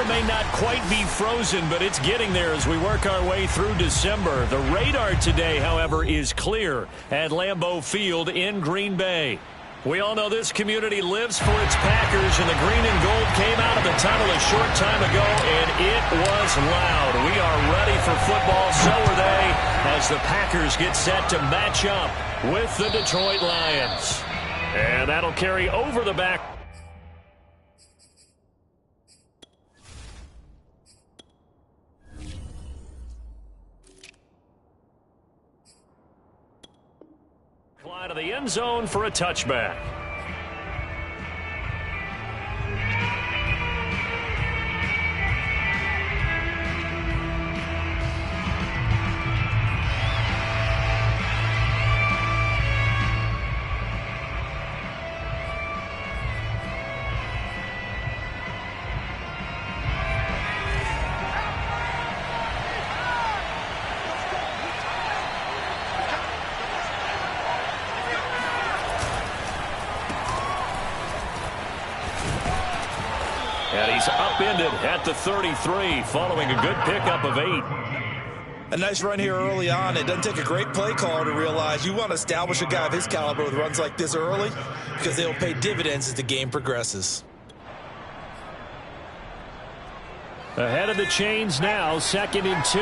may not quite be frozen, but it's getting there as we work our way through December. The radar today, however, is clear at Lambeau Field in Green Bay. We all know this community lives for its Packers, and the green and gold came out of the tunnel a short time ago, and it was loud. We are ready for football, so are they, as the Packers get set to match up with the Detroit Lions. And that'll carry over the back. Out of the end zone for a touchback. And he's upended at the 33 following a good pickup of 8. A nice run here early on. It doesn't take a great play caller to realize you want to establish a guy of his caliber with runs like this early because they'll pay dividends as the game progresses. Ahead of the chains now, 2nd and 2.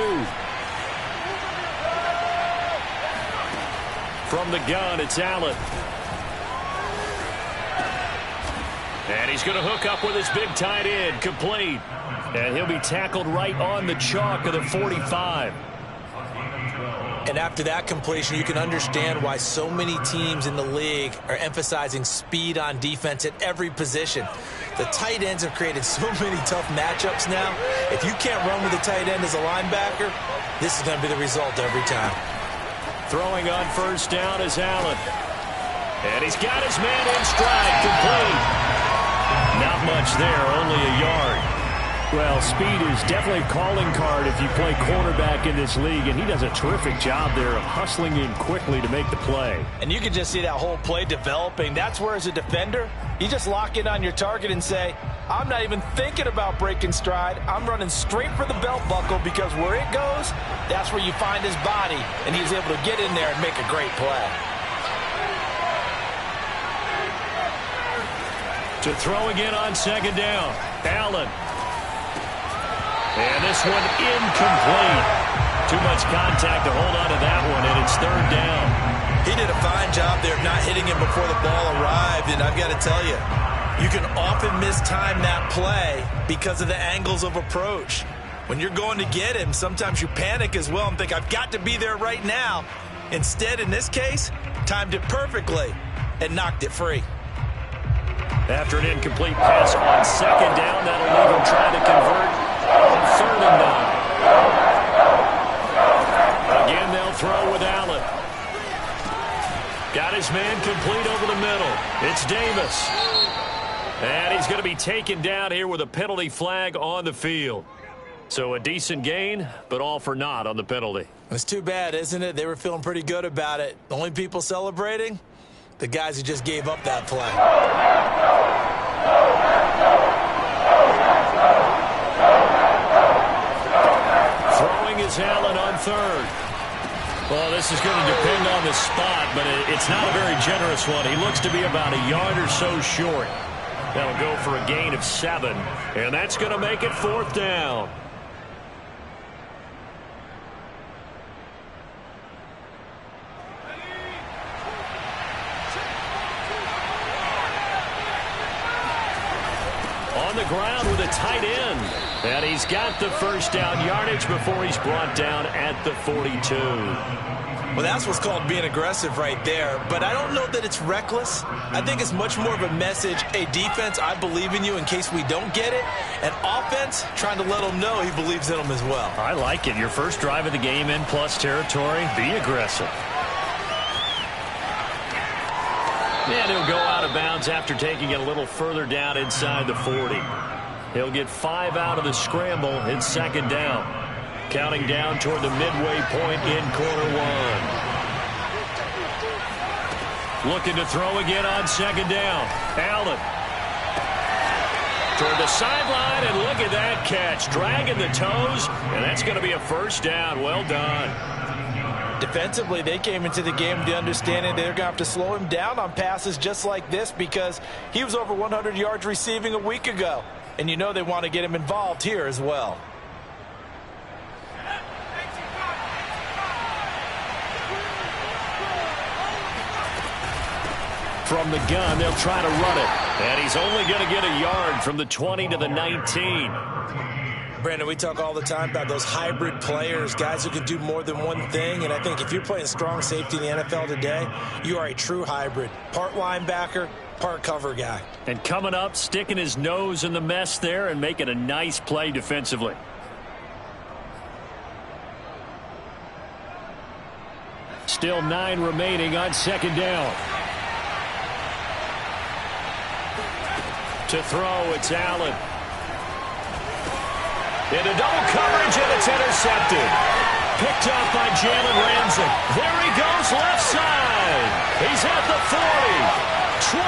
From the gun, it's Allen. And he's going to hook up with his big tight end, complete. And he'll be tackled right on the chalk of the 45. And after that completion, you can understand why so many teams in the league are emphasizing speed on defense at every position. The tight ends have created so many tough matchups now. If you can't run with a tight end as a linebacker, this is going to be the result every time. Throwing on first down is Allen. And he's got his man in stride, complete. Not much there, only a yard. Well, speed is definitely a calling card if you play quarterback in this league, and he does a terrific job there of hustling in quickly to make the play. And you can just see that whole play developing. That's where, as a defender, you just lock in on your target and say, I'm not even thinking about breaking stride. I'm running straight for the belt buckle because where it goes, that's where you find his body, and he's able to get in there and make a great play. To throw again on 2nd down, Allen. And this one incomplete. Too much contact to hold on to that one, and it's 3rd down. He did a fine job there of not hitting him before the ball arrived, and I've got to tell you, you can often mistime that play because of the angles of approach. When you're going to get him, sometimes you panic as well and think, I've got to be there right now. Instead, in this case, timed it perfectly and knocked it free. After an incomplete pass on 2nd down, that'll leave him trying to convert on 3rd and 9. Again, they'll throw with Allen. Got his man complete over the middle. It's Davis. And he's going to be taken down here with a penalty flag on the field. So a decent gain, but all for naught on the penalty. It's too bad, isn't it? They were feeling pretty good about it. The only people celebrating? The guys who just gave up that play. Throwing is Allen on 3rd. Well, this is going to depend on the spot, but it's not a very generous one. He looks to be about a yard or so short. That'll go for a gain of 7, and that's going to make it 4th down. On the ground with a tight end. And he's got the first down yardage before he's brought down at the 42. Well, that's what's called being aggressive right there. But I don't know that it's reckless. I think it's much more of a message, hey, defense, I believe in you in case we don't get it. And offense, trying to let him know he believes in them as well. I like it. Your first drive of the game in plus territory, be aggressive. And he'll go out of bounds after taking it a little further down inside the 40. He'll get 5 out of the scramble in 2nd down. Counting down toward the midway point in quarter 1. Looking to throw again on 2nd down. Allen. Toward the sideline, and look at that, catch, dragging the toes, and that's going to be a first down. Well done. Defensively, they came into the game with the understanding they're going to have to slow him down on passes just like this because he was over 100 yards receiving a week ago. And you know they want to get him involved here as well. From the gun, they'll try to run it. And he's only going to get a yard from the 20 to the 19. Brandon, we talk all the time about those hybrid players, guys who can do more than one thing. And I think if you're playing strong safety in the NFL today, you are a true hybrid. Part linebacker, part cover guy. And coming up, sticking his nose in the mess there and making a nice play defensively. Still 9 remaining on second down. To throw, it's Allen. Into double coverage, and it's intercepted. Picked up by Jalen Ramsey. There he goes, left side. He's at the 40, 20.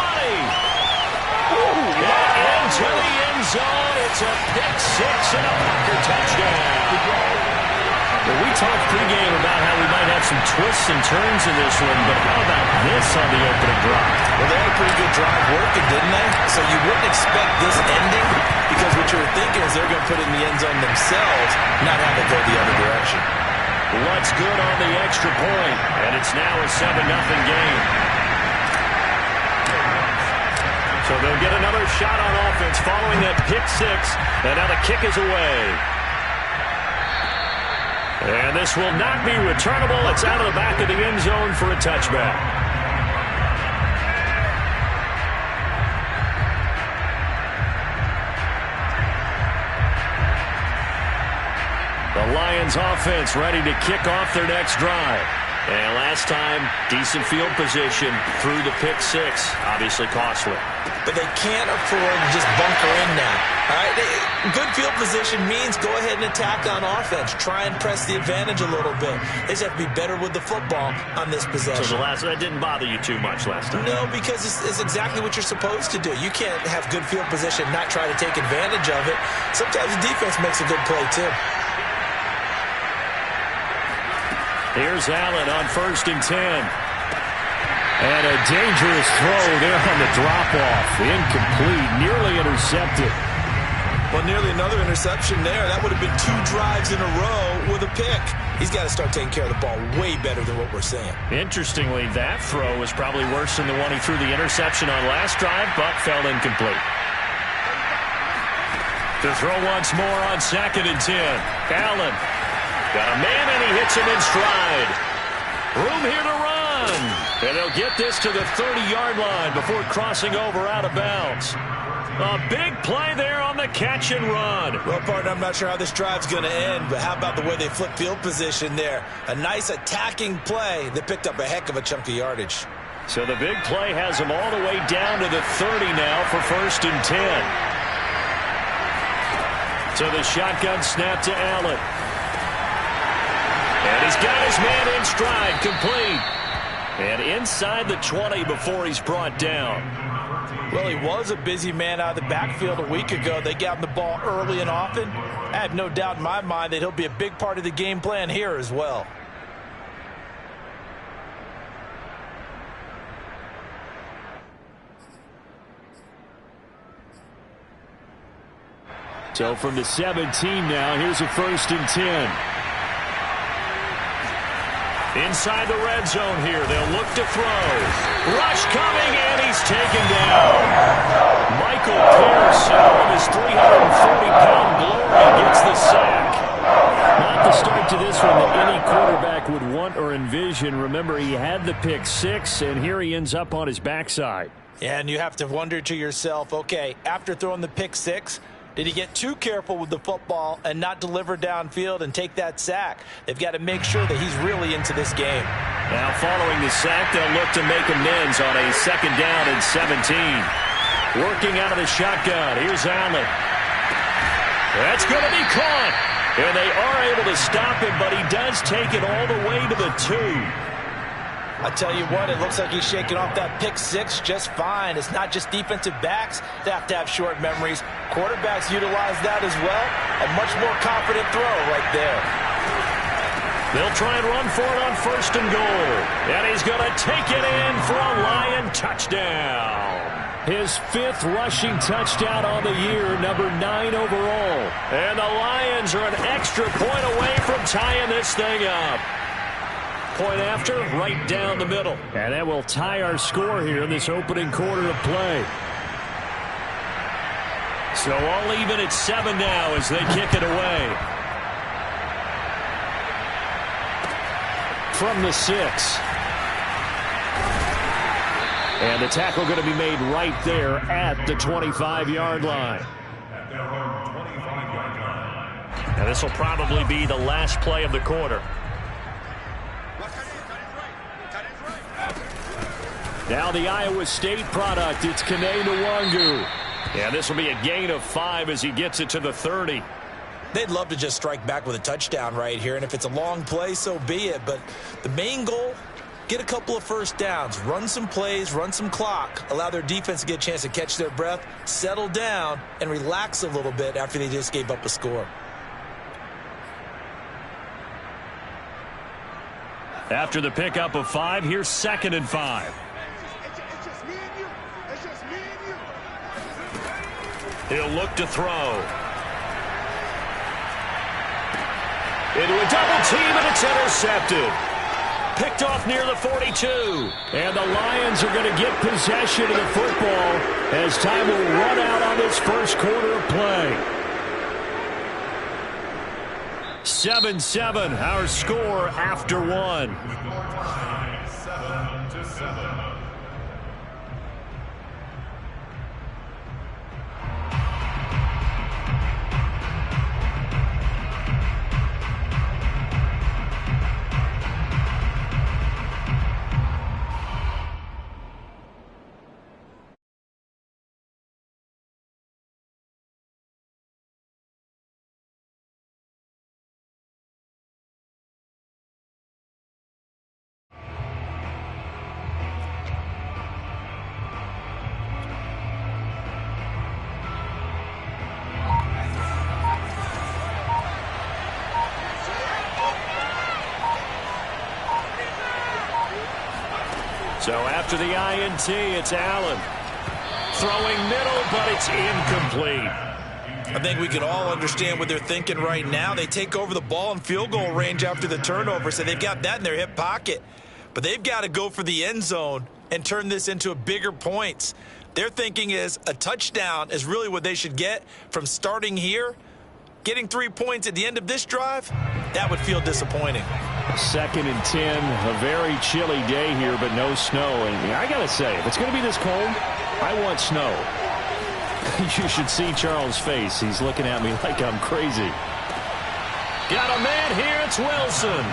And into the end zone. It's a pick six and a Packer touchdown. Well, we talked pregame about how we might have some twists and turns in this one, but how about this on the opening drive? Well, they had a pretty good drive working, didn't they? So you wouldn't expect this ending because what you were thinking is they're going to put it in the end zone themselves, not have it go the other direction. What's good on the extra point, and it's now a 7-0 game. So they'll get another shot on offense following that pick six, and now the kick is away. And this will not be returnable. It's out of the back of the end zone for a touchback. The Lions offense ready to kick off their next drive. And last time, decent field position through the pick six. Obviously costly. But they can't afford to just bunker in now. All right? Good field position means go ahead and attack on offense. Try and press the advantage a little bit. They just have to be better with the football on this possession. So that didn't bother you too much last time? No, because it's exactly what you're supposed to do. You can't have good field position, not try to take advantage of it. Sometimes the defense makes a good play, too. Here's Allen on 1st and 10. And a dangerous throw there on the drop-off. Incomplete, nearly intercepted. Well, nearly another interception there. That would have been 2 drives in a row with a pick. He's got to start taking care of the ball way better than what we're saying. Interestingly, that throw was probably worse than the one he threw the interception on last drive, but fell incomplete. To throw once more on 2nd and 10. Allen. Got a man, and he hits him in stride. Room here to run. And they'll get this to the 30-yard line before crossing over out of bounds. A big play there on the catch and run. Well, partner, I'm not sure how this drive's going to end, but how about the way they flip field position there? A nice attacking play that picked up a heck of a chunk of yardage. So the big play has them all the way down to the 30 now for 1st and 10. So the shotgun snap to Allen. And he's got his man in stride, complete. And inside the 20 before he's brought down. Well, he was a busy man out of the backfield a week ago. They got him the ball early and often. I have no doubt in my mind that he'll be a big part of the game plan here as well. So from the 17 now, here's a 1st and 10. Inside the red zone here, they'll look to throw. Rush coming, and he's taken down. Michael Pierce, on his 340-pound glory, gets the sack. Not the start to this one that any quarterback would want or envision. Remember, he had the pick six, and here he ends up on his backside. Yeah, and you have to wonder to yourself, okay, after throwing the pick six, did he get too careful with the football and not deliver downfield and take that sack? They've got to make sure that he's really into this game. Now following the sack, they'll look to make amends on a 2nd down and 17. Working out of the shotgun. Here's Allen. That's going to be caught. And they are able to stop him, but he does take it all the way to the 2. I tell you what, it looks like he's shaking off that pick six just fine. It's not just defensive backs that have to have short memories. Quarterbacks utilize that as well. A much more confident throw right there. They'll try and run for it on 1st and goal. And he's going to take it in for a Lion touchdown. His 5th rushing touchdown on the year, number 9 overall. And the Lions are an extra point away from tying this thing up. Point after, right down the middle. And that will tie our score here in this opening quarter of play. So all even at 7 now as they kick it away. From the 6. And the tackle going to be made right there at the 25-yard line. And this will probably be the last play of the quarter. Now the Iowa State product, it's Kene Nwangu. And this will be a gain of 5 as he gets it to the 30. They'd love to just strike back with a touchdown right here, and if it's a long play, so be it. But the main goal, get a couple of first downs, run some plays, run some clock, allow their defense to get a chance to catch their breath, settle down, and relax a little bit after they just gave up a score. After the pickup of 5, here's 2nd and 5. He'll look to throw. Into a double team, and it's intercepted. Picked off near the 42. And the Lions are going to get possession of the football as time will run out on this first quarter of play. 7-7, our score after 1. 7-7. So after the INT, it's Allen. Throwing middle, but it's incomplete. I think we can all understand what they're thinking right now. They take over the ball in field goal range after the turnover, so they've got that in their hip pocket. But they've got to go for the end zone and turn this into bigger points. Their thinking is a touchdown is really what they should get from starting here. Getting 3 points at the end of this drive, that would feel disappointing. 2nd and 10, a very chilly day here, but no snow. And I got to say, if it's going to be this cold, I want snow. You should see Charles' face. He's looking at me like I'm crazy. Got a man here. It's Wilson.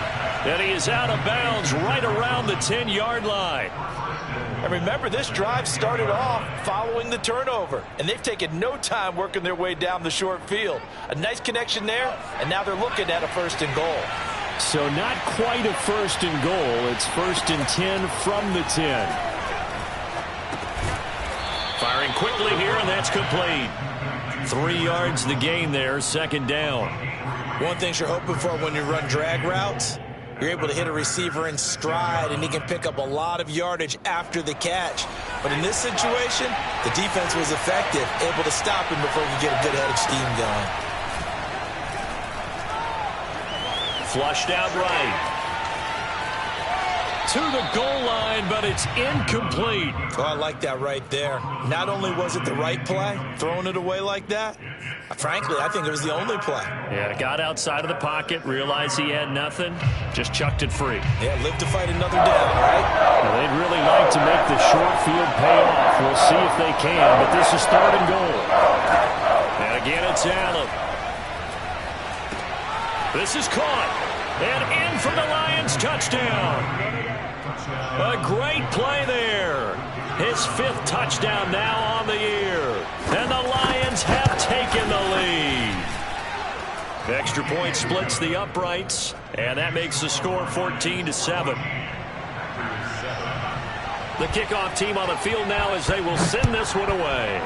And he is out of bounds right around the 10-yard line. And remember, this drive started off following the turnover, and they've taken no time working their way down the short field. A nice connection there, and now they're looking at a 1st and goal. So not quite a 1st and goal. It's 1st and 10 from the 10. Firing quickly here, and that's complete. 3 yards the gain there, 2nd down. One thing you're hoping for when you run drag routes, you're able to hit a receiver in stride, and he can pick up a lot of yardage after the catch. But in this situation, the defense was effective, able to stop him before he could get a good head of steam going. Flushed out right. To the goal line, but it's incomplete. Oh, I like that right there. Not only was it the right play, throwing it away like that, frankly, I think it was the only play. Yeah, got outside of the pocket, realized he had nothing, just chucked it free. Yeah, live to fight another down, right? Well, they'd really like to make the short field pay off. We'll see if they can, but this is 3rd and goal. And again, it's Allen. This is caught. And in for the Lions touchdown. A great play there. His 5th touchdown now on the year. And the Lions have taken the lead. The extra point splits the uprights, and that makes the score 14-7. The kickoff team on the field now as they will send this one away.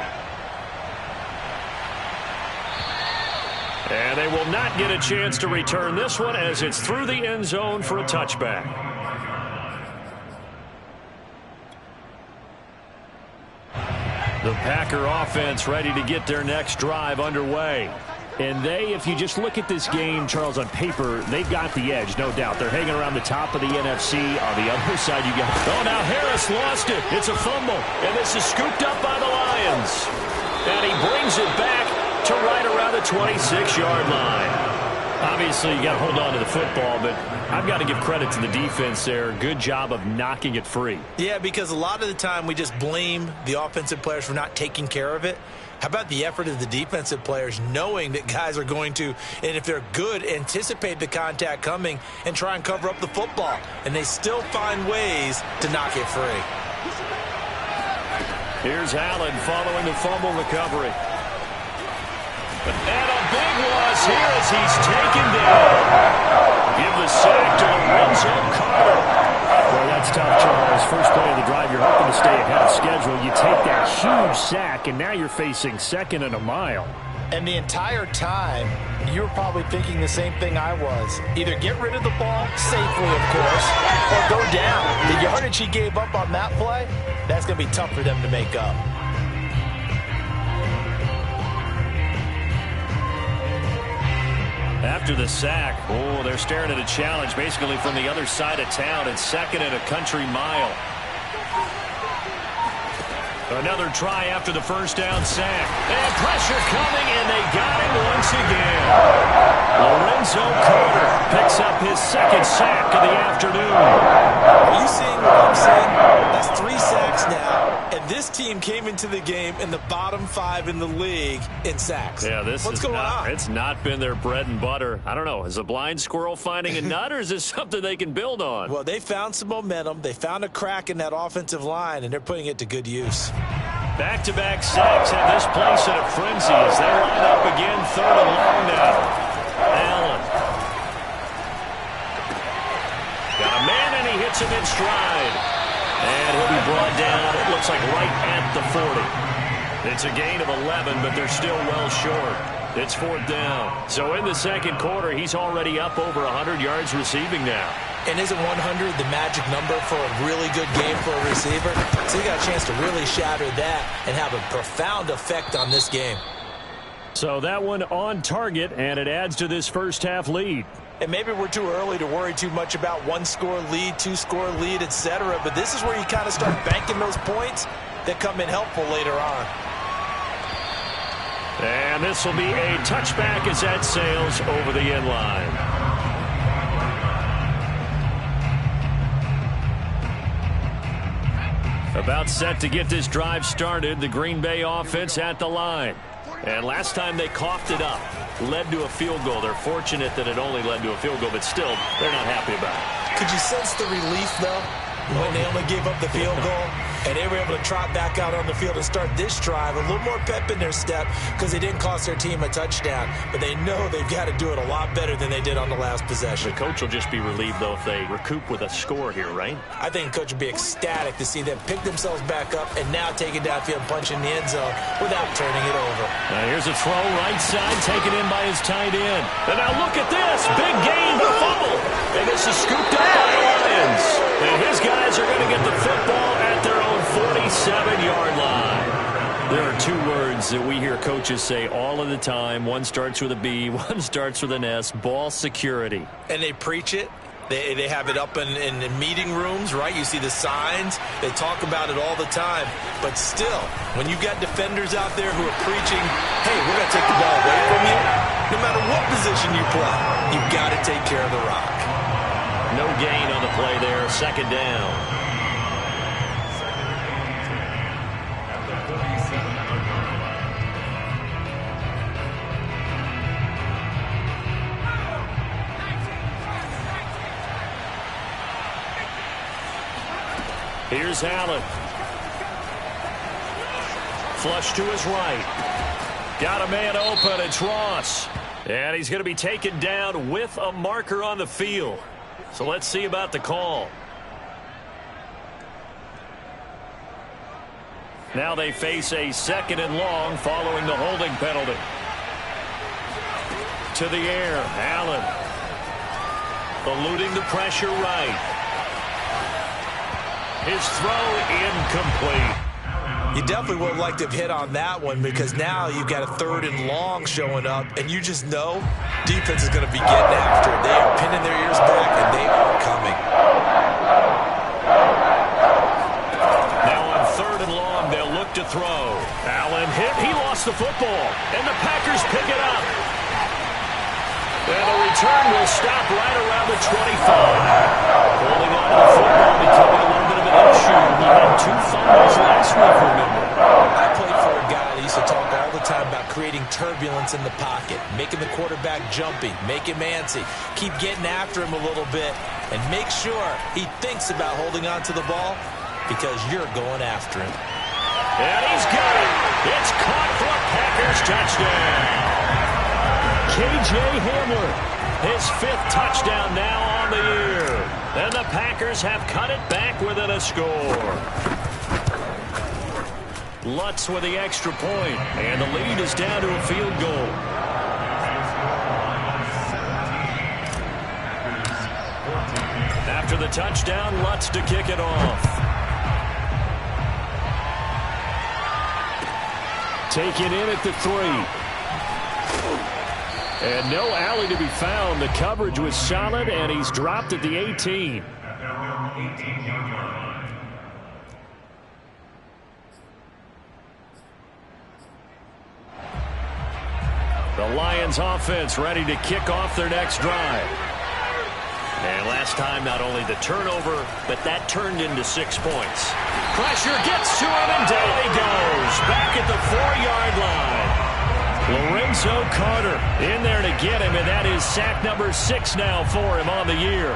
And they will not get a chance to return this one as it's through the end zone for a touchback. The Packer offense ready to get their next drive underway. And if you just look at this game, Charles, on paper, they've got the edge, no doubt. They're hanging around the top of the NFC. On the other side, you got... Oh, now Harris lost it. It's a fumble. And this is scooped up by the Lions. And he brings it back to right around the 26-yard line. Obviously, you got to hold on to the football, but I've got to give credit to the defense there. Good job of knocking it free. Yeah, because a lot of the time we just blame the offensive players for not taking care of it. How about the effort of the defensive players knowing that guys are going to, and if they're good, anticipate the contact coming and try and cover up the football. And they still find ways to knock it free. Here's Allen following the fumble recovery. And a big loss here as he's taken down. Give the sack to Lorenzo Carter. Well, that's tough, Charles. First play of the drive, you're hoping to stay ahead of schedule. You take that huge sack, and now you're facing second and a mile. And the entire time, you were probably thinking the same thing I was. Either get rid of the ball, safely, of course, or go down. The yardage he gave up on that play, that's going to be tough for them to make up. After the sack, they're staring at a challenge basically from the other side of town. It's second and a country mile. Another try after the first down sack. And pressure coming, and they got him once again. Lorenzo Carter picks up his second sack of the afternoon. Are you seeing what I'm seeing? That's 3 sacks now. And this team came into the game in the bottom 5 in the league in sacks. Yeah, what's going on? It's not been their bread and butter. I don't know. Is a blind squirrel finding a nut, or is this something they can build on? Well, they found some momentum. They found a crack in that offensive line, and they're putting it to good use. Back-to-back sacks have this place in a frenzy as they line up again, third and long now. Allen. Got a man, and he hits him in stride. And he'll be brought down, it looks like right at the 40. It's a gain of 11, but they're still well short. It's fourth down. So in the second quarter, he's already up over 100 yards receiving now. And isn't 100 the magic number for a really good game for a receiver? So you got a chance to really shatter that and have a profound effect on this game. So that one on target, and it adds to this first half lead. And maybe we're too early to worry too much about 1-score lead, 2-score lead, etc. But this is where you kind of start banking those points that come in helpful later on. And this will be a touchback as that sails over the end line. About set to get this drive started, the Green Bay offense at the line. And last time they coughed it up, led to a field goal. They're fortunate that it only led to a field goal, but still, they're not happy about it. Could you sense the relief, though, when they only gave up the field goal? And they were able to trot back out on the field and start this drive. A little more pep in their step because they didn't cost their team a touchdown. But they know they've got to do it a lot better than they did on the last possession. The coach will just be relieved, though, if they recoup with a score here, right? I think the coach would be ecstatic to see them pick themselves back up and now take it downfield and punch in the end zone without turning it over. Now here's a throw right side, taken in by his tight end. And now look at this. Big gain, but fumble. And this is scooped up by the Lions. And his guys are going to get the football at their own 47-yard line. There are 2 words that we hear coaches say all of the time. One starts with a B, one starts with an S, ball security. And they preach it. They have it up in meeting rooms, right? You see the signs. They talk about it all the time. But still, when you've got defenders out there who are preaching, hey, we're going to take the ball away from you, no matter what position you play, you've got to take care of the rock. No gain on the play there, second down. Here's Allen. Flush to his right. Got a man open. It's Ross. And he's going to be taken down with a marker on the field. So let's see about the call. Now they face a second and long following the holding penalty. to the air. Allen eluding the pressure right. His throw incomplete. You definitely would have liked to have hit on that one because now you've got a 3rd and long showing up, and you just know defense is going to be getting after it. They are pinning their ears back, and they are coming. Now on 3rd and long, they'll look to throw. Allen hit. He lost the football, and the Packers pick it up. And the return will stop right around the 25. Holding on to the football becoming a little bit of an issue. He had 2 fumbles last week, remember. I played for a guy that used to talk all the time about creating turbulence in the pocket, making the quarterback jumpy, make him antsy, keep getting after him a little bit, and make sure he thinks about holding on to the ball because you're going after him. And he's got it. It's caught for a Packers touchdown. K.J. Hamler, his 5th touchdown now on the year. And the Packers have cut it back within a score. Lutz with the extra point, and the lead is down to a field goal. After the touchdown, Lutz to kick it off. Taken in at the 3. And no alley to be found. The coverage was solid, and he's dropped at the 18. The Lions offense ready to kick off their next drive. And last time, not only the turnover, but that turned into 6 points. Pressure gets to him, and down he goes. Back at the 4-yard line. Lorenzo Carter in there to get him, and that is sack number 6 now for him on the year.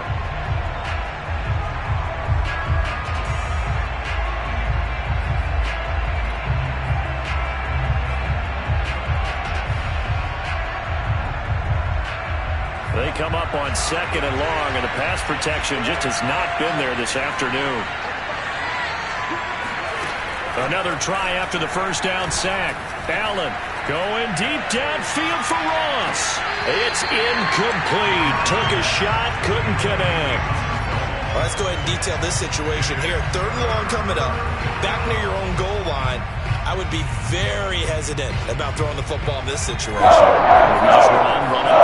They come up on 2nd and long, and the pass protection just has not been there this afternoon. Another try after the first down sack. Allen going deep downfield for Ross. It's incomplete. Took a shot, couldn't connect. Well, let's go ahead and detail this situation here. 3rd and long coming up. Back near your own goal line. I would be very hesitant about throwing the football in this situation. Maybe just run up the middle.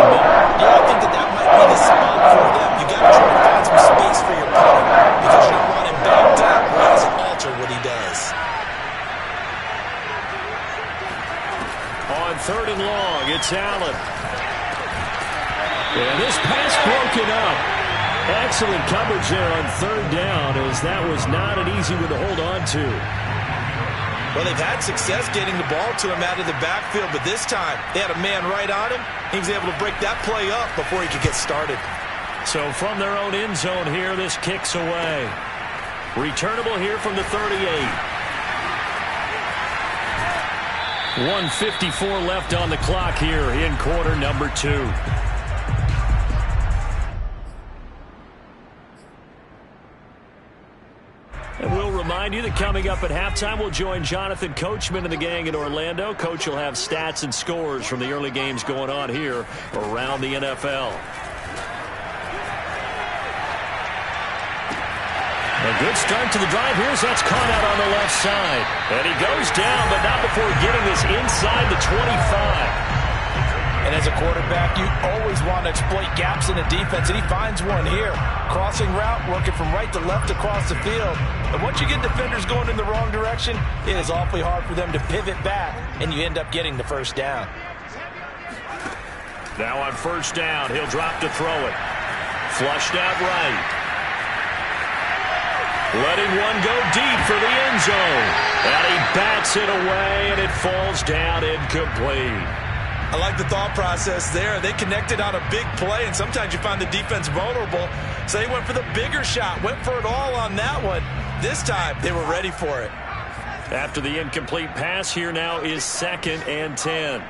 Yeah, I think that might be the spot for them. You got to try to find some space for your punter because you don't want him backed up or else alter what he does. On 3rd and long, it's Allen. And this pass broken up. Excellent coverage there on 3rd down, as that was not an easy one to hold on to. Well, they've had success getting the ball to him out of the backfield, but this time they had a man right on him. He was able to break that play up before he could get started. So from their own end zone here, this kicks away. Returnable here from the 38. 1:54 left on the clock here in quarter number 2. And we'll remind you that coming up at halftime, we'll join Jonathan Coachman and the gang in Orlando. Coach will have stats and scores from the early games going on here around the NFL. A good start to the drive here as that's caught out on the left side. And he goes down, but not before getting this inside the 25. And as a quarterback, you always want to exploit gaps in the defense, and he finds one here. Crossing route, working from right to left across the field. And once you get defenders going in the wrong direction, it is awfully hard for them to pivot back, and you end up getting the first down. Now on first down, he'll drop to throw it. Flushed out right. Letting one go deep for the end zone. And he bats it away, and it falls down incomplete. I like the thought process there. They connected on a big play, and sometimes you find the defense vulnerable. So they went for the bigger shot, went for it all on that one. This time, they were ready for it. After the incomplete pass, here now is 2nd and 10.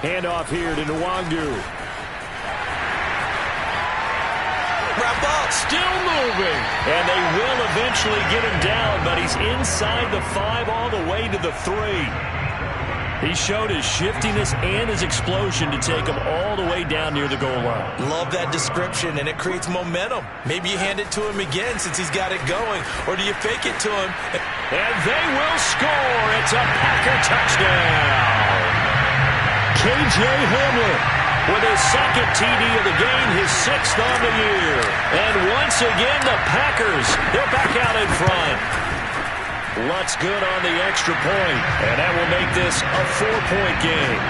Handoff here to Nwangu. Wrap up. Still moving. And they will eventually get him down, but he's inside the 5 all the way to the 3. He showed his shiftiness and his explosion to take him all the way down near the goal line. Love that description, and it creates momentum. Maybe you hand it to him again since he's got it going, or do you fake it to him? And they will score. It's a Packer touchdown. K.J. Hamler with his second TD of the game, his 6th on the year. And once again, the Packers, they're back out in front. Lutz good on the extra point, and that will make this a 4-point game.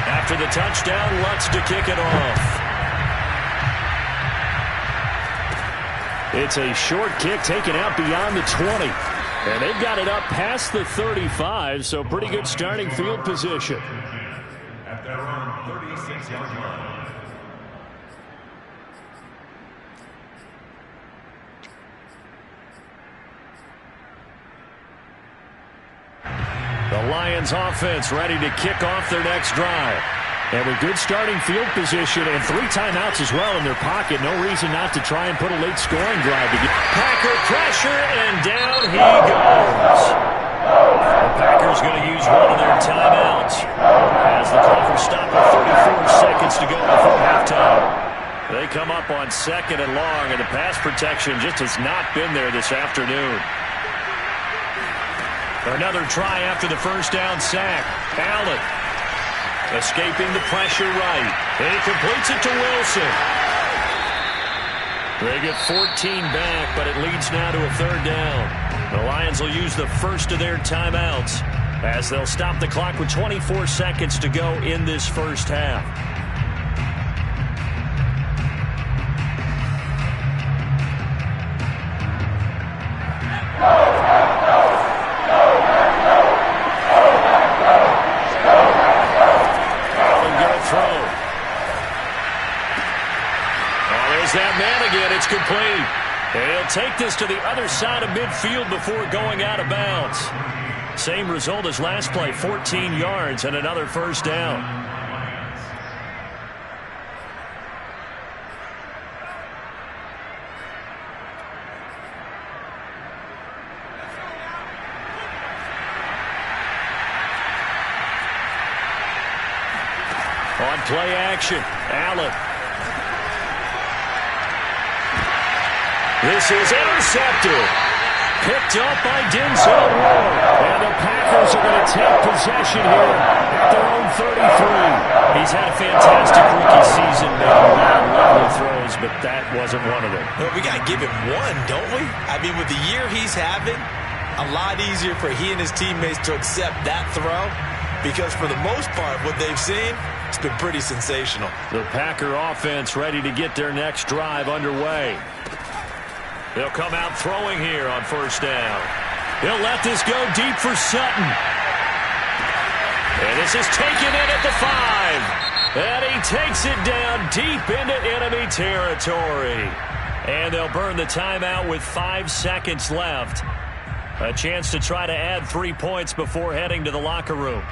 After the touchdown, Lutz to kick it off. It's a short kick taken out beyond the 20. And they've got it up past the 35, so pretty good starting field position. At their own 36-yard line. The Lions offense ready to kick off their next drive. And with good starting field position and 3 timeouts as well in their pocket, no reason not to try and put a late scoring drive to get Packer pressure, and down he goes. The Packers going to use one of their timeouts as the clock will stop with 34 seconds to go before halftime. They come up on 2nd and long, and the pass protection just has not been there this afternoon. Another try after the first down sack. Allen escaping the pressure right. He completes it to Wilson. They get 14 back, but it leads now to a 3rd down. The Lions will use the first of their timeouts as they'll stop the clock with 24 seconds to go in this first half. That man again, it's complete. He'll take this to the other side of midfield before going out of bounds. Same result as last play, 14 yards and another first down. On play action, Allen. This is intercepted. Picked up by Denzel Ward. And the Packers are going to take possession here at their own 33. He's had a fantastic rookie season. Made a lot of lovely throws, but that wasn't one of them. Well, we got to give him one, don't we? I mean, with the year he's having, a lot easier for he and his teammates to accept that throw, because for the most part, what they've seen, it's been pretty sensational. The Packer offense ready to get their next drive underway. They'll come out throwing here on first down. He'll let this go deep for Sutton. And this is taken in at the 5. And he takes it down deep into enemy territory. And they'll burn the timeout with 5 seconds left. A chance to try to add 3 points before heading to the locker room.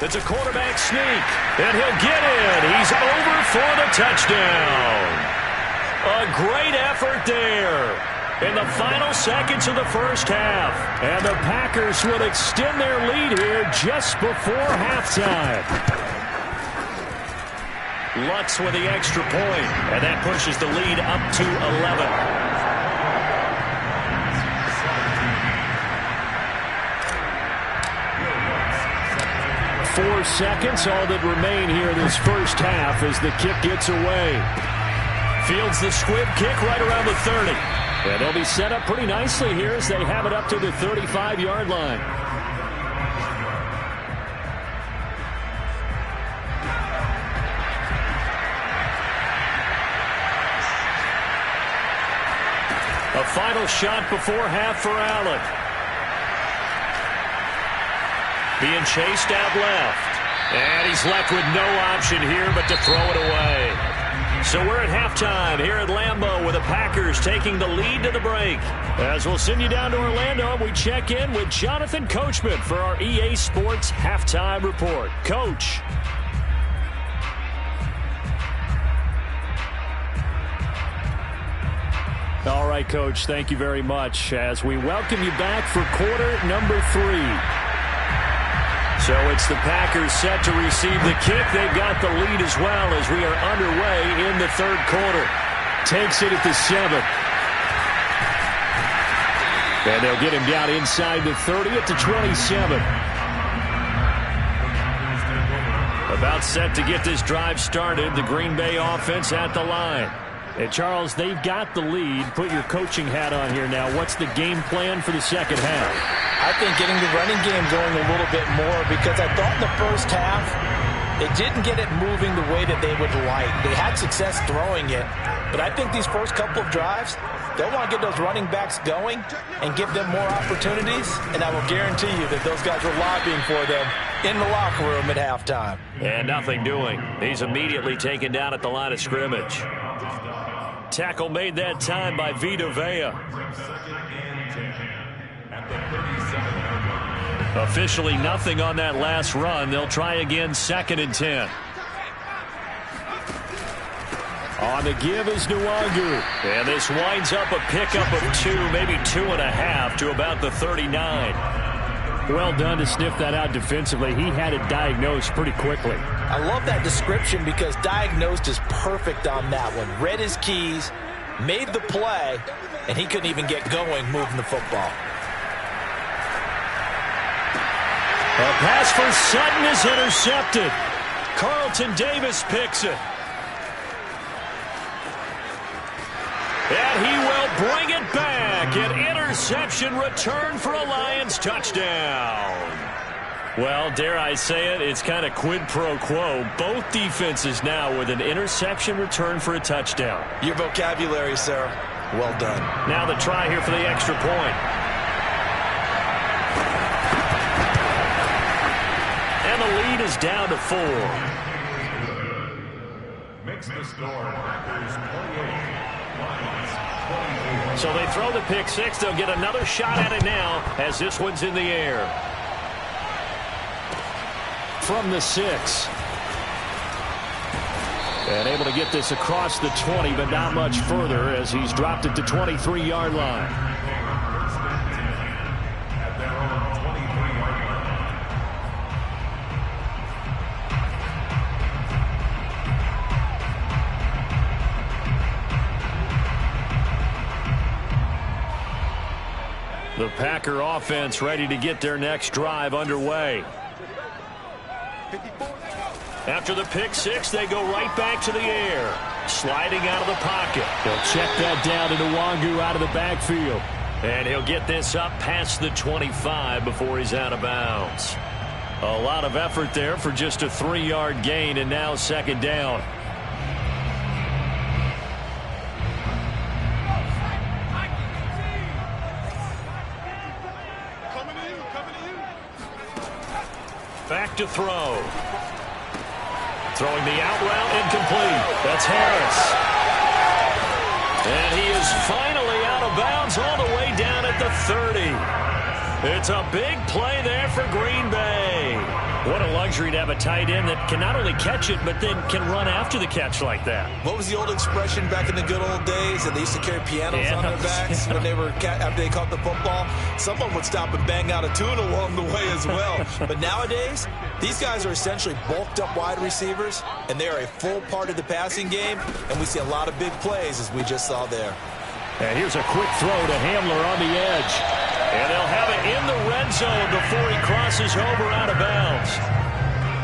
It's a quarterback sneak, and he'll get in. He's over for the touchdown. A great effort there in the final seconds of the first half. And the Packers will extend their lead here just before halftime. Lutz with the extra point, and that pushes the lead up to 11. 4 seconds, all that remain here this first half as the kick gets away. Fields the squib kick right around the 30. And they'll be set up pretty nicely here as they have it up to the 35-yard line. A final shot before half for Allen. being chased out left. And he's left with no option here but to throw it away. So we're at halftime here at Lambeau with the Packers taking the lead to the break. As we'll send you down to Orlando, we check in with Jonathan Coachman for our EA Sports Halftime Report. Coach. All right, Coach, thank you very much as we welcome you back for quarter number 3. So it's the Packers set to receive the kick. They've got the lead as well as we are underway in the third quarter. Takes it at the 7. And they'll get him down inside the 30 at the 27. About set to get this drive started. The Green Bay offense at the line. And, Charles, they've got the lead. Put your coaching hat on here now. What's the game plan for the second half? I think getting the running game going a little bit more because I thought in the first half they didn't get it moving the way that they would like. They had success throwing it, but I think these first couple of drives, they'll want to get those running backs going and give them more opportunities, and I will guarantee you that those guys were lobbying for them in the locker room at halftime. And nothing doing. He's immediately taken down at the line of scrimmage. Tackle made that time by Vita Vea. Officially nothing on that last run. They'll try again 2nd and 10. On the give is Nwangu. And this winds up a pickup of 2, maybe 2.5 to about the 39. Well done to sniff that out defensively. He had it diagnosed pretty quickly. I love that description because diagnosed is perfect on that one. Read his keys, made the play, and he couldn't even get going moving the football. A pass for Sutton is intercepted. Carlton Davis picks it. And he will bring it back. An interception return for a Lions touchdown. Well, dare I say it, it's kind of quid pro quo. Both defenses now with an interception return for a touchdown. Your vocabulary, sir. Well done. Now the try here for the extra point. And the lead is down to 4. Makes the score Packers 28. So they throw the pick 6. They'll get another shot at it now as this one's in the air. From the 6. And able to get this across the 20, but not much further as he's dropped it to 23-yard line. At their own 23-yard line. The Packer offense ready to get their next drive underway. After the pick 6, they go right back to the air. Sliding out of the pocket. They'll check that down to Nwangu out of the backfield. And he'll get this up past the 25 before he's out of bounds. A lot of effort there for just a 3-yard gain, and now 2nd down. Back to throw. Throwing the out route incomplete. That's Harris. And he is finally out of bounds all the way down at the 30. It's a big play there for Green Bay. What a luxury to have a tight end that can not only catch it, but then can run after the catch like that. What was the old expression back in the good old days? That they used to carry pianos on their backs when they were after they caught the football. Someone would stop and bang out a tune along the way as well. But nowadays, these guys are essentially bulked up wide receivers, and they are a full part of the passing game, and we see a lot of big plays as we just saw there. And here's a quick throw to Hamler on the edge. And they'll have it in the red zone before he crosses over out of bounds.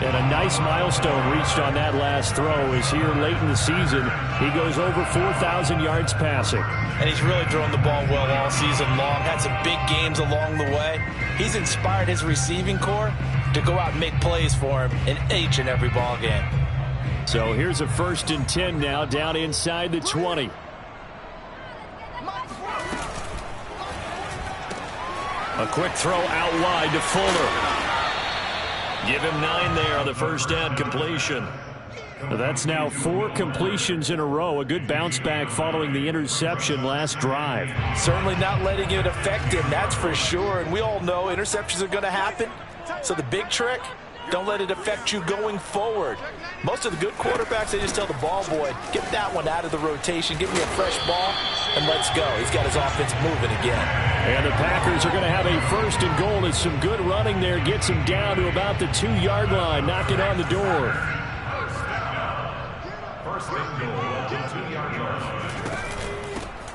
And a nice milestone reached on that last throw as here late in the season, he goes over 4,000 yards passing. And he's really thrown the ball well all season long. Had some big games along the way. He's inspired his receiving corps to go out and make plays for him in each and every ball game. So here's a 1st and 10 now down inside the 20. A quick throw out wide to Fuller. Give him 9 there on the first down completion. That's now 4 completions in a row. A good bounce back following the interception last drive. Certainly not letting it affect him, that's for sure. And we all know interceptions are going to happen. So the big trick, don't let it affect you going forward. Most of the good quarterbacks, they just tell the ball boy, get that one out of the rotation, give me a fresh ball, and let's go. He's got his offense moving again. And the Packers are going to have a 1st and goal as some good running there gets him down to about the 2-yard line, knocking on the door. 1st and goal at the 2-yard line.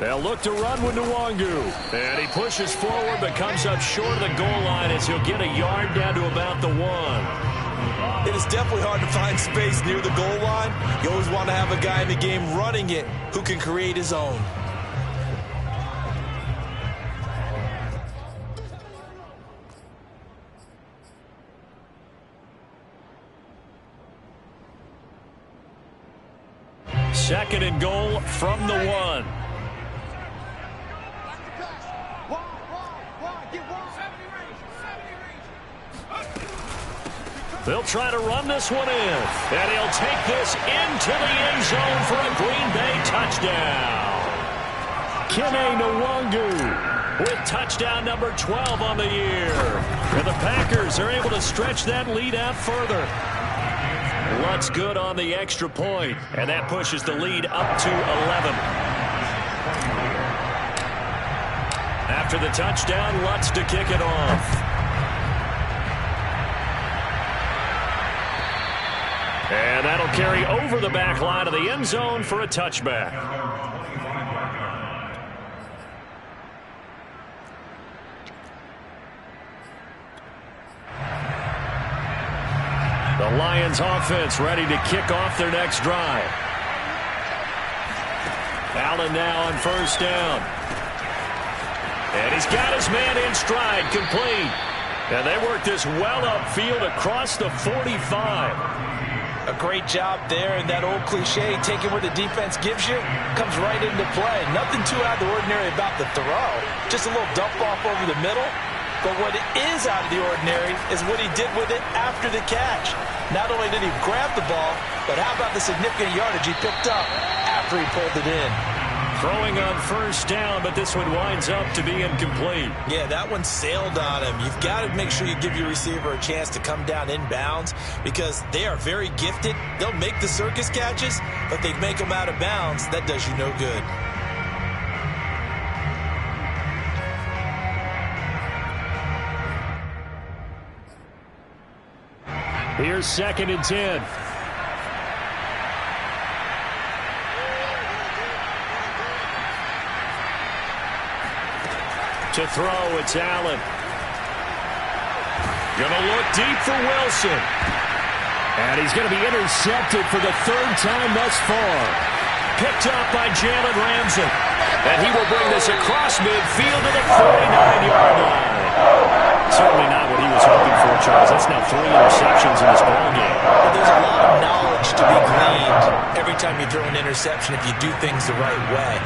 They'll look to run with Nwangu. And he pushes forward but comes up short of the goal line as he'll get a yard down to about the 1. It is definitely hard to find space near the goal line. You always want to have a guy in the game running it who can create his own. Second and goal from the 1. They'll try to run this one in. And he'll take this into the end zone for a Green Bay touchdown. Kene Nwangu with touchdown number 12 on the year. And the Packers are able to stretch that lead out further. Lutt's good on the extra point, and that pushes the lead up to 11. After the touchdown, Lutt's to kick it off. And that'll carry over the back line of the end zone for a touchback. The Lions offense ready to kick off their next drive. Allen now on 1st down. And he's got his man in stride, complete. And they work this well upfield across the 45. A great job there, and that old cliche, taking what the defense gives you, comes right into play. Nothing too out of the ordinary about the throw. Just a little dump off over the middle. But what is out of the ordinary is what he did with it after the catch. Not only did he grab the ball, but how about the significant yardage he picked up after he pulled it in. Throwing on 1st down, but this one winds up to be incomplete. Yeah, that one sailed on him. You've got to make sure you give your receiver a chance to come down inbounds because they are very gifted. They'll make the circus catches, but they make them out of bounds. That does you no good. Here's 2nd and 10. To throw, it's Allen. Gonna look deep for Wilson. And he's gonna be intercepted for the 3rd time thus far. Picked up by Jalen Ramsey. And he will bring this across midfield to the 49-yard line. Certainly not what he was hoping for, Charles. That's now 3 interceptions in this ballgame. Well, there's a lot of knowledge to be gleaned every time you throw an interception if you do things the right way.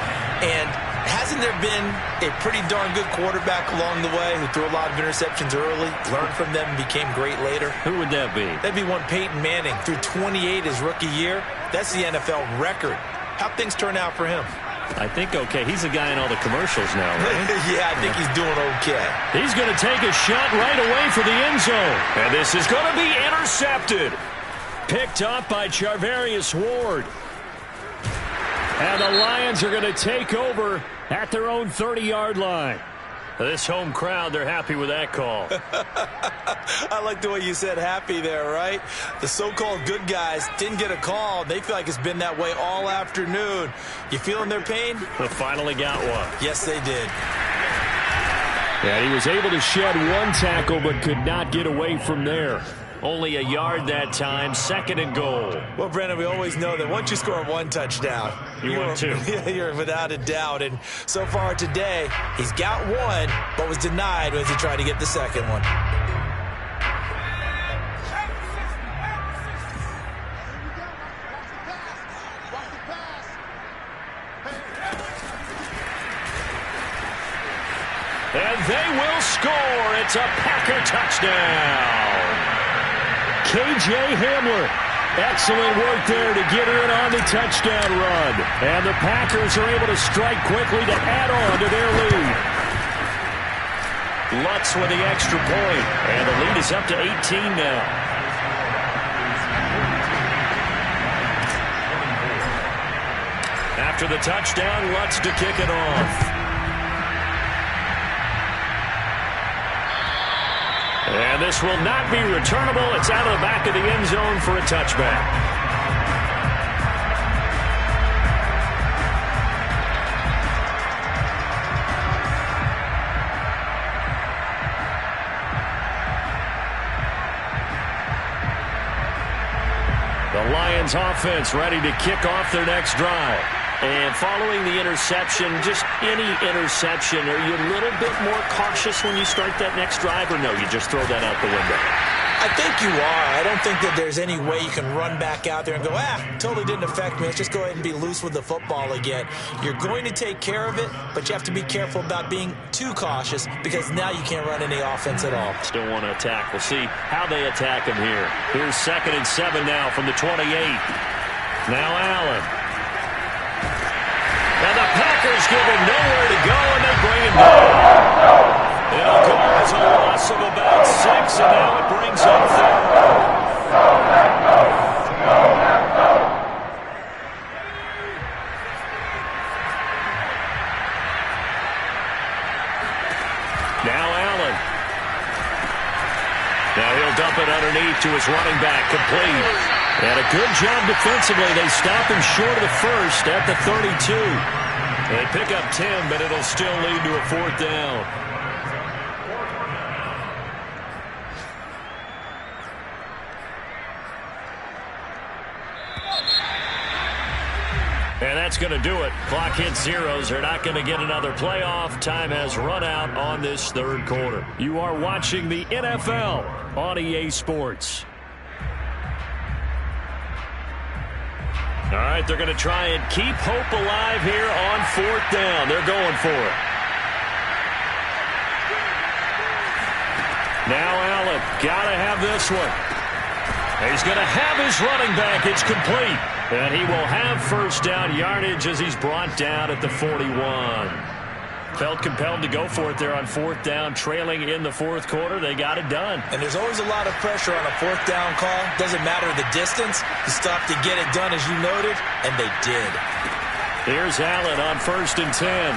And hasn't there been a pretty darn good quarterback along the way who threw a lot of interceptions early, learned from them, and became great later? Who would that be? That'd be one Peyton Manning. Threw 28 his rookie year. That's the NFL record. How'd things turn out for him? I think okay. He's the guy in all the commercials now, right? Yeah, I think he's doing okay. He's going to take a shot right away for the end zone. And this is going to be intercepted. Picked up by Charvarius Ward. And the Lions are going to take over at their own 30-yard line. This home crowd, they're happy with that call. I like the way you said happy there, right? The so-called good guys didn't get a call. They feel like it's been that way all afternoon. You feeling their pain? They finally got one. Yes, they did. Yeah, he was able to shed one tackle but could not get away from there. Only a yard that time, 2nd and goal. Well, Brennan, we always know that once you score one touchdown, you win 2. You're without a doubt. And so far today, he's got one, but was denied as he tried to get the second one. And they will score. It's a Packer touchdown. K.J. Hamler. Excellent work there to get in on the touchdown run. And the Packers are able to strike quickly to add on to their lead. Lutz with the extra point. And the lead is up to 18 now. After the touchdown, Lutz to kick it off. And this will not be returnable. It's out of the back of the end zone for a touchback. The Lions offense ready to kick off their next drive. And following the interception, just any interception, are you a little bit more cautious when you start that next drive, or no, you just throw that out the window? I think you are. I don't think that there's any way you can run back out there and go, totally didn't affect me. Let's just go ahead and be loose with the football again. You're going to take care of it, but you have to be careful about being too cautious because now you can't run any offense at all. Still want to attack. We'll see how they attack him here. Here's 2nd and 7 now from the 28. Now Allen. And the Packers give him nowhere to go, and they bring him down. It'll cause a loss of about 6, and now it brings up 3rd. Now Allen. Now he'll dump it underneath to his running back, complete. And a good job defensively. They stop him short of the first at the 32. They pick up 10, but it'll still lead to a 4th down. And that's going to do it. Clock hits zeros. They're not going to get another playoff. Time has run out on this 3rd quarter. You are watching the NFL on EA Sports. All right, they're going to try and keep hope alive here on 4th down. They're going for it. Now Allen, got to have this one. He's going to have his running back. It's complete. And he will have 1st down yardage as he's brought down at the 41. Felt compelled to go for it there on 4th down, trailing in the 4th quarter. They got it done. And there's always a lot of pressure on a 4th down call. Doesn't matter the distance. You stop to get it done, as you noted, and they did. Here's Allen on 1st and 10.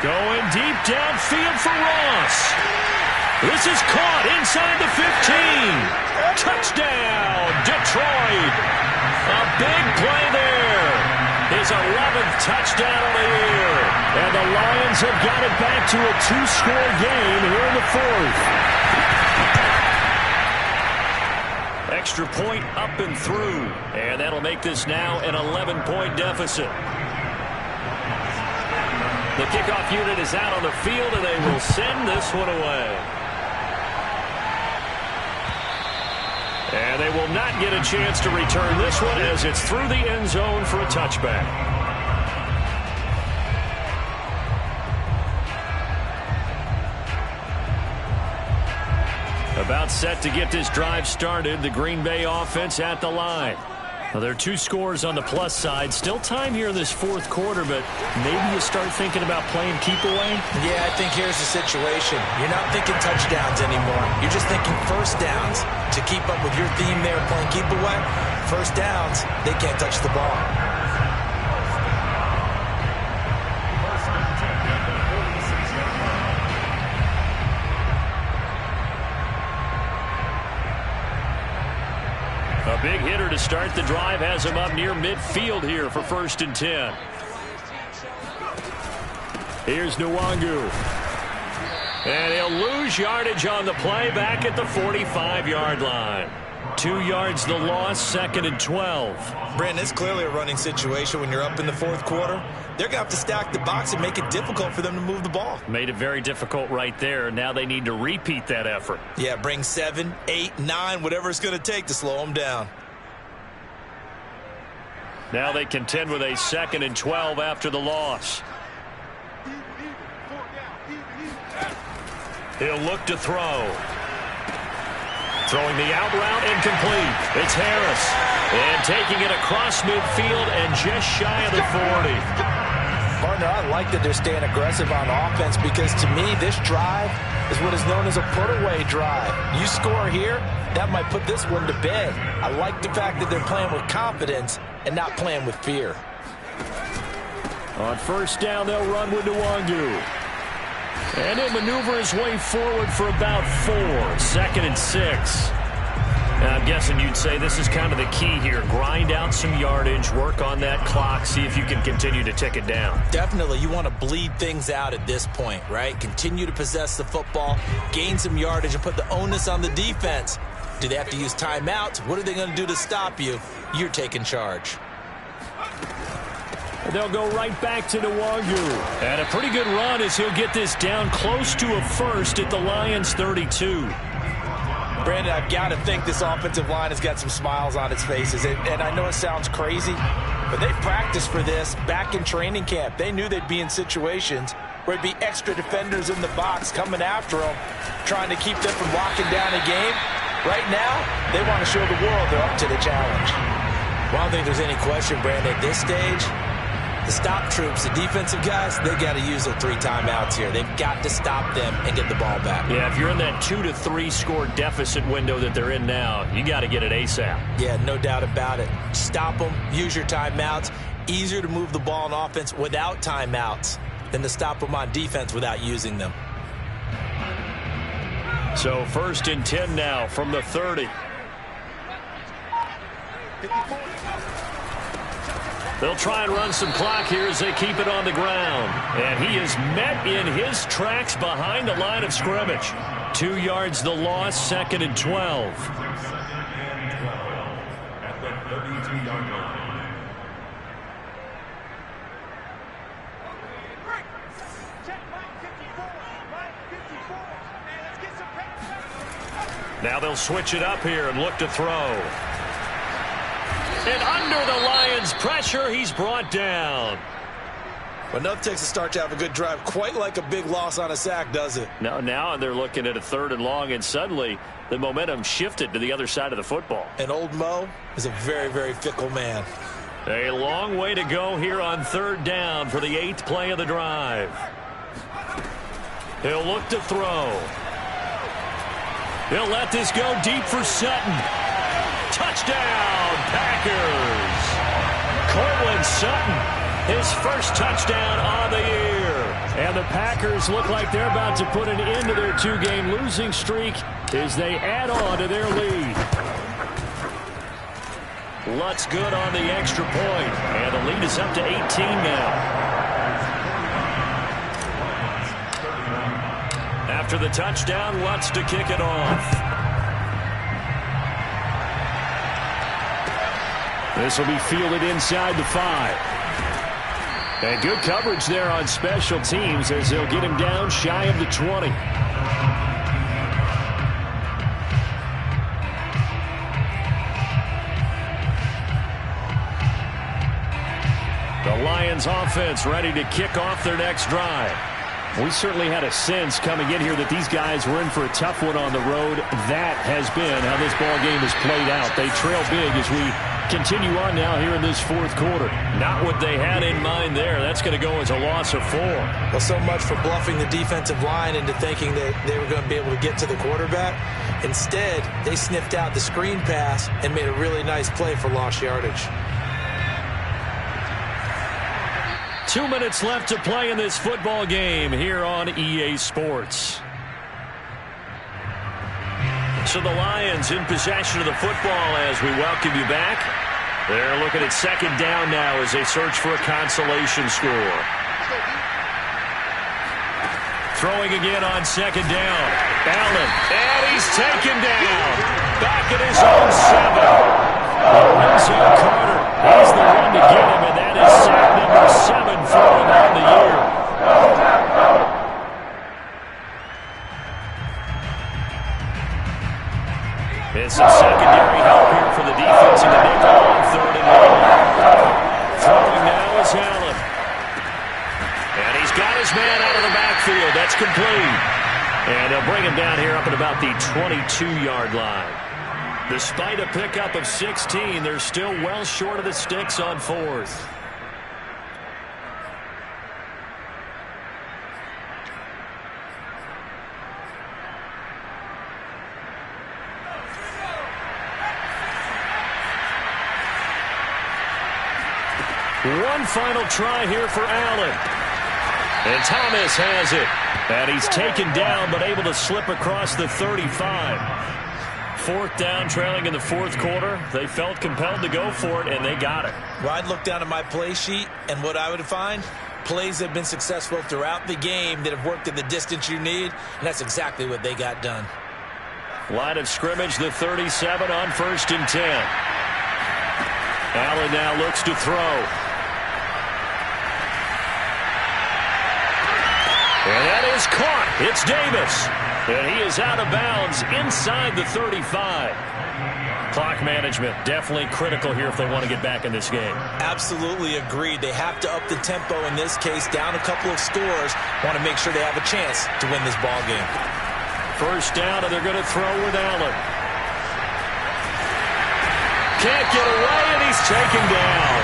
Going deep downfield for Ross. This is caught inside the 15. Touchdown, Detroit. A big play there. His 11th touchdown of the year. And the Lions have got it back to a 2-score game here in the 4th. Extra point up and through. And that'll make this now an 11-point deficit. The kickoff unit is out on the field, and they will send this one away. And they will not get a chance to return this one as it's through the end zone for a touchback. About set to get this drive started. The Green Bay offense at the line. Well, there are 2 scores on the plus side. Still time here in this 4th quarter, but maybe you start thinking about playing keep away? Yeah, I think here's the situation. You're not thinking touchdowns anymore. You're just thinking 1st downs. To keep up with your theme there, playing keep away, 1st downs, they can't touch the ball. A big hitter to start the drive has him up near midfield here for 1st and 10. Here's Nwangu. And he'll lose yardage on the play back at the 45-yard line. 2 yards the loss, 2nd and 12. Brandon, it's clearly a running situation when you're up in the 4th quarter. They're going to have to stack the box and make it difficult for them to move the ball. Made it very difficult right there. Now they need to repeat that effort. Yeah, bring 7, 8, 9, whatever it's going to take to slow them down. Now they contend with a 2nd and 12 after the loss. He'll look to throw. Throwing the out route and complete. It's Harris. And taking it across midfield and just shy of the 40. Partner, I like that they're staying aggressive on offense because to me, this drive is what is known as a put-away drive. You score here, that might put this one to bed. I like the fact that they're playing with confidence and not playing with fear. On first down, they'll run with Nwangu. And he'll maneuver his way forward for about 4. 2nd and 6. Now, I'm guessing you'd say this is kind of the key here. Grind out some yardage, work on that clock, see if you can continue to tick it down. Definitely. You want to bleed things out at this point, right? Continue to possess the football, gain some yardage, and put the onus on the defense. Do they have to use timeouts? What are they going to do to stop you? You're taking charge. They'll go right back to Nwangu. And a pretty good run as he'll get this down close to a first at the Lions' 32. Brandon, I've got to think this offensive line has got some smiles on its faces. And I know it sounds crazy, but they practiced for this back in training camp. They knew they'd be in situations where it'd be extra defenders in the box coming after them, trying to keep them from locking down a game. Right now, they want to show the world they're up to the challenge. Well, I don't think there's any question, Brandon, at this stage, the stop troops, the defensive guys, they got to use their 3 timeouts here. They've got to stop them and get the ball back. Yeah, if you're in that 2 to 3 score deficit window that they're in now, you got to get it ASAP. Yeah, no doubt about it. Stop them, use your timeouts. Easier to move the ball on offense without timeouts than to stop them on defense without using them. So 1st and 10 now from the 30. They'll try and run some clock here as they keep it on the ground. And he is met in his tracks behind the line of scrimmage. 2 yards the loss, 2nd and 12. At the 32-yard line. Now they'll switch it up here and look to throw. And under the Lions' pressure, he's brought down. Well, enough takes a start to have a good drive. Quite like a big loss on a sack, does it? Now they're looking at a 3rd and long, and suddenly the momentum shifted to the other side of the football. And old Mo is a very, very fickle man. A long way to go here on 3rd down for the 8th play of the drive. He'll look to throw. He'll let this go deep for Sutton. Touchdown, Packers. Cortland Sutton, his first touchdown on the year. And the Packers look like they're about to put an end to their 2-game losing streak as they add on to their lead. Lutz good on the extra point, and the lead is up to 18 now. After the touchdown, Lutz to kick it off. This will be fielded inside the 5. And good coverage there on special teams as they'll get him down shy of the 20. The Lions offense ready to kick off their next drive. We certainly had a sense coming in here that these guys were in for a tough one on the road. That has been how this ball game has played out. They trail big as we continue on now here in this 4th quarter. Not what they had in mind there. That's going to go as a loss of 4. Well, so much for bluffing the defensive line into thinking that they were going to be able to get to the quarterback. Instead, they sniffed out the screen pass and made a really nice play for lost yardage. 2 minutes left to play in this football game here on EA Sports. So the Lions in possession of the football as we welcome you back. They're looking at 2nd down now as they search for a consolation score. Throwing again on 2nd down. Allen, and he's taken down. Back at his own 7. Lorenzo Carter, he's the one to get him, and that is sack number 7 for him on the year. It's a secondary help here for the defense in the nickel on 3rd and long. Throwing now is Allen. And he's got his man out of the backfield. That's complete. And they'll bring him down here up at about the 22-yard line. Despite a pickup of 16, they're still well short of the sticks on fourth. One final try here for Allen. And Thomas has it. And he's taken down but able to slip across the 35. Fourth down, trailing in the fourth quarter. They felt compelled to go for it, and they got it. Well, I'd look down at my play sheet, and what I would find, plays that have been successful throughout the game that have worked in the distance you need, and that's exactly what they got done. Line of scrimmage, the 37 on 1st and 10. Allen now looks to throw. And that is caught. It's Davis. And he is out of bounds inside the 35. Clock management definitely critical here if they want to get back in this game. Absolutely agreed. They have to up the tempo in this case, down a couple of scores. Want to make sure they have a chance to win this ball game. First down, and they're going to throw with Allen. Can't get away, and he's taken down.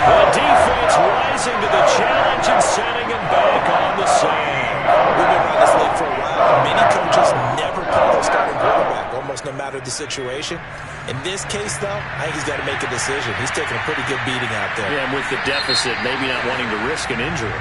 The defense rising to the challenge and sending him back on the sand. We've been around this league for a while. Many coaches never play their starting quarterback, almost no matter the situation. In this case, though, I think he's got to make a decision. He's taking a pretty good beating out there. Yeah, and with the deficit, maybe not wanting to risk an injury.